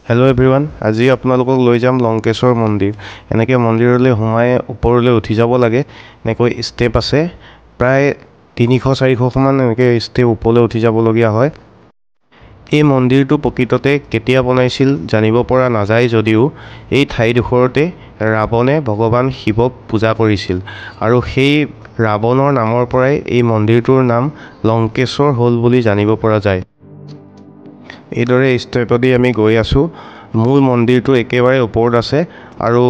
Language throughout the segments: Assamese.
হেল্ল' এভৰিৱান, আজি আপোনালোকক লৈ যাম লংকেশ্বৰ মন্দিৰ। এনেকৈ মন্দিৰলৈ সোমাই ওপৰলৈ উঠি যাব লাগে। এনেকৈ ষ্টেপ আছে, প্ৰায় 300-400মান এনেকৈ ষ্টেপ ওপৰলৈ উঠি যাবলগীয়া হয়। এই মন্দিৰটো প্ৰকৃততে কেতিয়া বনাইছিল জানিব পৰা নাযায় যদিও এই ঠাইডোখৰতে ৰাৱণে ভগৱান শিৱক পূজা কৰিছিল আৰু সেই ৰাৱণৰ নামৰ পৰাই এই মন্দিৰটোৰ নাম লংকেশ্বৰ হ'ল বুলি জানিব পৰা যায়। এইদৰে ষ্টেপেদি আমি গৈ আছোঁ। মূল মন্দিৰটো একেবাৰে ওপৰত আছে আৰু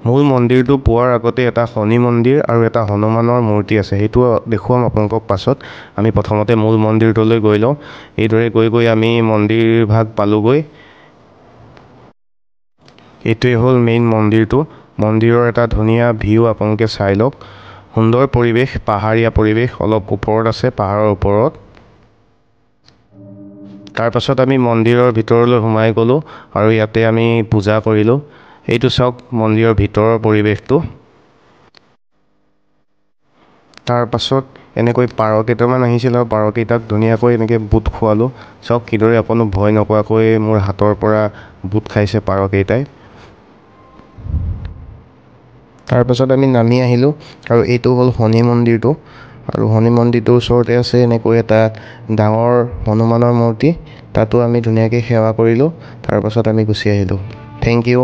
মূল মন্দিৰটো পোৱাৰ আগতে এটা শনি মন্দিৰ আৰু এটা হনুমানৰ মূৰ্তি আছে। সেইটো দেখুৱাম আপোনালোকক পাছত। আমি প্ৰথমতে মূল মন্দিৰটোলৈ গৈ লওঁ। এইদৰে গৈ গৈ আমি মন্দিৰ ভাগ পালোগৈ। এইটোৱে হ'ল মেইন মন্দিৰটো। মন্দিৰৰ এটা ধুনীয়া ভিউ আপোনালোকে চাই লওক। সুন্দৰ পৰিৱেশ, পাহাৰীয়া পৰিৱেশ, অলপ ওপৰত আছে, পাহাৰৰ ওপৰত। তাৰপাছত আমি মন্দিৰৰ ভিতৰলৈ সোমাই গ'লোঁ আৰু ইয়াতে আমি পূজা কৰিলোঁ। এইটো চাওক মন্দিৰৰ ভিতৰৰ পৰিৱেশটো। তাৰপাছত এনেকৈ পাৰ কেইটামান আহিছিল আৰু পাৰকেইটাক ধুনীয়াকৈ এনেকৈ বুট খোৱালোঁ। চাওক কিদৰে অকণো ভয় নকৰাকৈ মোৰ হাতৰ পৰা বুট খাইছে পাৰকেইটাই। তাৰপাছত আমি নামি আহিলোঁ আৰু এইটো হ'ল শনি মন্দিৰটো। আৰু শনি মন্দিৰটোৰ ওচৰতে আছে এনেকৈ এটা ডাঙৰ হনুমানৰ মূৰ্তি। তাতো আমি ধুনীয়াকৈ সেৱা কৰিলোঁ। তাৰপাছত আমি গুচি আহিলোঁ। Thank U.